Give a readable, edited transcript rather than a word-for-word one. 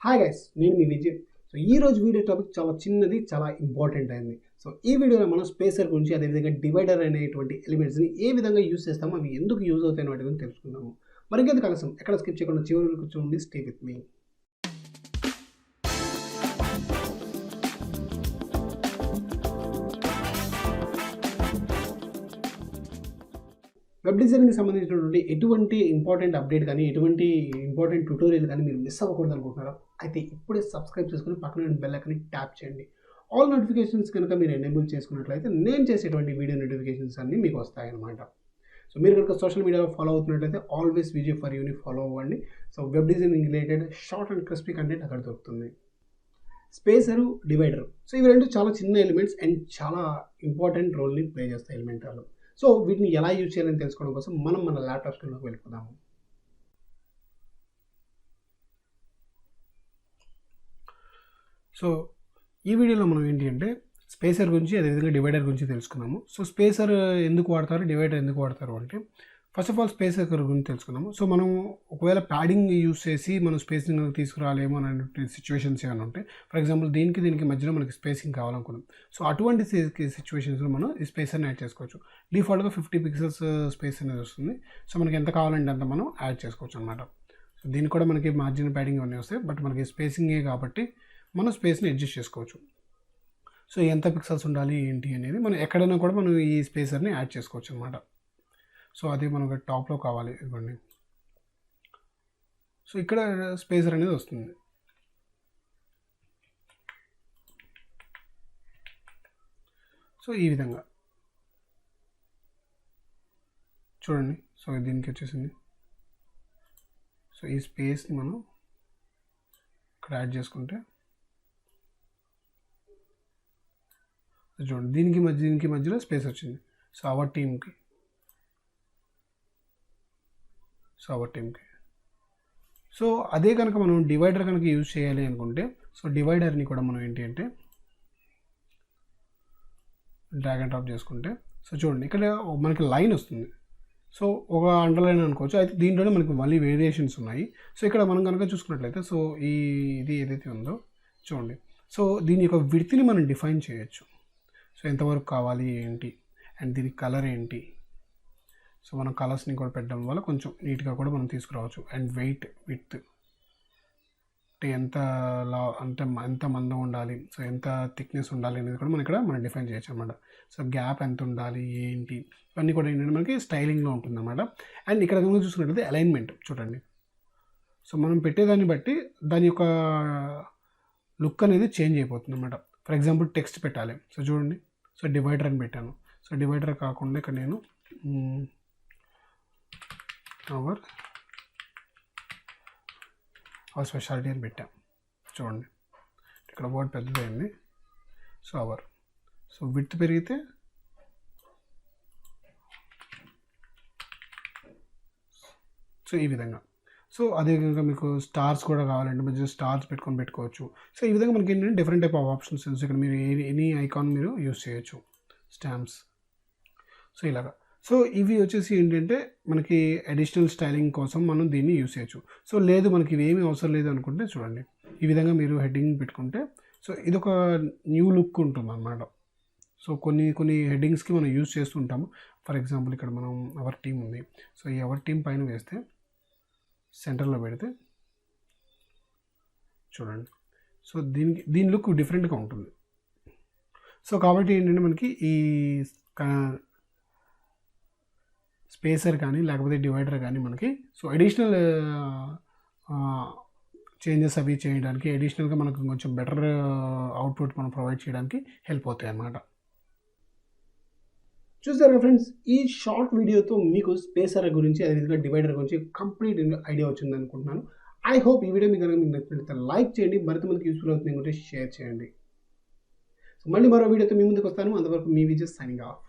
Hi guys, నేను మీ Vijay. So ఈ రోజు వీడియో టాపిక్ చాలా చిన్నది, చాలా ఇంపార్టెంట్ అయింది. సో ఈ వీడియోలో మనం స్పేసర్ గురించి, అదేవిధంగా డివైడర్ అనేటువంటి ఎలిమెంట్స్ని ఏ విధంగా యూజ్ చేస్తామో, అవి ఎందుకు యూజ్ అవుతాయి వాటి గురించి తెలుసుకుందాము. మరికెందుకు ఆలస్యం, ఎక్కడ స్కిప్ చేయకుండా చివరి వరకు చూడండి. Stay with me. వెబ్ డిజైనింగ్కి సంబంధించినటువంటి ఎటువంటి ఇంపార్టెంట్ అప్డేట్ కానీ, ఎటువంటి ఇంపార్టెంట్ ట్యూటోరియల్ కానీ మీరు మిస్ అవ్వకూడదు అనుకుంటున్నారా? అయితే ఇప్పుడే సబ్స్క్రైబ్ చేసుకుని పక్కన బెల్ ఐకాన్ని ట్యాప్ చేయండి. ఆల్ నోటిఫికేషన్స్ కనుక మీరు ఎనేబుల్ చేసుకున్నట్లయితే నేను చేసేటువంటి వీడియో నోటిఫికేషన్స్ అన్నీ మీకు వస్తాయన్నమాట. సో మీరు కనుక సోషల్ మీడియాలో ఫాలో అవుతున్నట్లయితే ఆల్వేస్ విజయ్ ఫర్ యూని ఫాలో అవ్వండి. So web designing related short and crispy content అక్కడ దొరుకుతుంది. స్పేసరు, డివైడరు, సో ఇవి రెండు చాలా చిన్న ఎలిమెంట్స్ అండ్ చాలా ఇంపార్టెంట్ రోల్ని ప్లే చేస్తాయి ఎలిమెంటర్లో. సో వీటిని ఎలా యూజ్ చేయాలని తెలుసుకోవడం కోసం మనం మన ల్యాప్టాప్ స్క్రీన్లోకి వెళ్ళిపోదాము. సో ఈ వీడియోలో మనం ఏంటి అంటే స్పేసర్ గురించి, అదేవిధంగా డివైడర్ గురించి తెలుసుకున్నాము. సో స్పేసర్ ఎందుకు వాడతారు, డివైడర్ ఎందుకు వాడతారు అంటే, ఫస్ట్ ఆఫ్ ఆల్ స్పేసర్ గురించి తెలుసుకున్నాము. సో మనం ఒకవేళ ప్యాడింగ్ యూస్ చేసి మనం స్పేసింగ్ తీసుకురాలేమో అనే సిచ్యువేషన్స్ ఏమైనా ఉంటాయి. ఫర్ ఎగ్జాంపుల్ దీనికి మధ్యలో మనకి స్పేసింగ్ కావాలనుకున్నాం. సో అటువంటి సిచ్యువేషన్స్లో మనం ఈ స్పేసర్ని యాడ్ చేసుకోవచ్చు. డిఫాల్ట్గా 50 పిక్సెల్స్ స్పేస్ అనేది వస్తుంది. సో మనకి ఎంత కావాలంటే అంత మనం యాడ్ చేసుకోవచ్చు అనమాట. సో దీనికి కూడా మనకి మార్జిన్ ప్యాడింగ్ అవన్నీ వస్తాయి, బట్ మనకి స్పేసింగే కాబట్టి మనం స్పేస్ని అడ్జస్ట్ చేసుకోవచ్చు. సో ఎంత పిక్సెల్స్ ఉండాలి ఏంటి అనేది మనం ఎక్కడైనా కూడా మనం ఈ స్పేసర్ని యాడ్ చేసుకోవచ్చు అనమాట. సో అది మనకు టాప్లో కావాలి ఇవ్వండి. సో ఇక్కడ స్పేసర్ అనేది వస్తుంది. సో ఈ విధంగా చూడండి. సో దీనికి వచ్చేసింది. సో ఈ స్పేస్ని మనం ఇక్కడ యాడ్ చేసుకుంటే చూడండి, దీనికి మధ్యలో స్పేస్ వచ్చింది. సో అవర్ టీమ్కి సో అదే కనుక మనం డివైడర్ కనుక యూజ్ చేయాలి అనుకుంటే, సో డివైడర్ని కూడా మనం ఏంటి అంటే డ్రాగ్ అండ్ డ్రాప్ చేసుకుంటే, సో చూడండి ఇక్కడ మనకి లైన్ వస్తుంది. సో ఒక అండర్లైన్ అనుకోవచ్చు. అయితే దీంట్లోనే మనకి మళ్ళీ వేరియేషన్స్ ఉన్నాయి. సో ఇక్కడ మనం కనుక చూసుకున్నట్లయితే, సో ఇది ఏదైతే ఉందో చూడండి. సో దీని యొక్క విడ్త్ని మనం డిఫైన్ చేయొచ్చు. సో ఎంతవరకు కావాలి ఏంటి, అండ్ దీని కలర్ ఏంటి. సో మనం కలర్స్ని కూడా పెట్టడం వల్ల కొంచెం నీట్గా కూడా మనం తీసుకురావచ్చు. అండ్ విడ్త్ అంటే ఎంత మందం ఉండాలి, సో ఎంత థిక్నెస్ ఉండాలి అనేది కూడా మనం డిఫైన్ చేయొచ్చు అనమాట. సో గ్యాప్ ఎంత ఉండాలి ఏంటి, ఇవన్నీ కూడా ఏంటంటే మనకి స్టైలింగ్లో ఉంటుంది అనమాట. అండ్ ఇక్కడ కనుక చూసుకున్నట్లయితే అలైన్మెంట్ చూడండి. సో మనం పెట్టేదాన్ని బట్టి దాని యొక్క లుక్ అనేది చేంజ్ అయిపోతుంది అనమాట. ఫర్ ఎగ్జాంపుల్ టెక్స్ట్ పెట్టాలి. సో చూడండి, సో డివైడర్ అని పెట్టాను. సో డివైడర్ కాకుండా ఇక్కడ నేను అవర్ స్పెషాలిటీ అని పెట్టాం. చూడండి ఇక్కడ వర్డ్ పెద్దదైంది. సో అవర్, సో విడ్త్ పెరిగితే సో ఈ విధంగా. సో అదే విధంగా మీకు స్టార్స్ కూడా కావాలంటే మధ్య స్టార్స్ పెట్టుకోవచ్చు. సో ఈ విధంగా మనకి ఏంటంటే డిఫరెంట్ టైప్ ఆఫ్ ఆప్షన్స్. ఇక్కడ మీరు ఎనీ ఐకాన్ మీరు యూస్ చేయొచ్చు. స్టాంప్స్, సో ఇలాగా. సో ఇవి వచ్చేసి ఏంటంటే మనకి అడిషనల్ స్టైలింగ్ కోసం మనం దీన్ని యూస్ చేయొచ్చు. సో లేదు మనకి ఇవేమీ అవసరం లేదు అనుకుంటే చూడండి, ఈ విధంగా మీరు హెడ్డింగ్ పెట్టుకుంటే సో ఇదొక న్యూ లుక్ ఉంటుంది అన్నమాట. సో కొన్ని హెడ్డింగ్స్కి మనం యూస్ చేస్తూ ఉంటాము. ఫర్ ఎగ్జాంపుల్ ఇక్కడ మనం అవర్ టీమ్ ఉంది. సో ఈ అవర్ టీమ్ పైన వేస్తే సెంటర్లో పెడితే చూడండి, సో దీని లుక్ డిఫరెంట్గా ఉంటుంది. సో కాబట్టి ఏంటంటే మనకి ఈ స్పేసర్ కానీ లేకపోతే డివైడర్ కానీ మనకి సో అడిషనల్ చేంజెస్ అవి చేయడానికి, అడిషనల్గా మనకు కొంచెం బెటర్ అవుట్పుట్ మనం ప్రొవైడ్ చేయడానికి హెల్ప్ అవుతాయి అన్నమాట. చూసారు ఫ్రెండ్స్, ఈ షార్ట్ వీడియోతో మీకు స్పేసర్ గురించి, అదేవిధంగా డివైడర్ గురించి కంప్లీట్ ఐడియా వచ్చింది అనుకుంటున్నాను. ఐ హోప్ ఈ వీడియో మీకు నచ్చినట్లయితే లైక్ చేయండి, మరింత మందికి యూస్ఫుల్ అవుతుంది అనుకుంటే షేర్ చేయండి. సో మళ్ళీ మరో వీడియోతో మీ ముందుకు వస్తాను. అంతవరకు మీ విజయ్ సైనింగ్ ఆఫ్.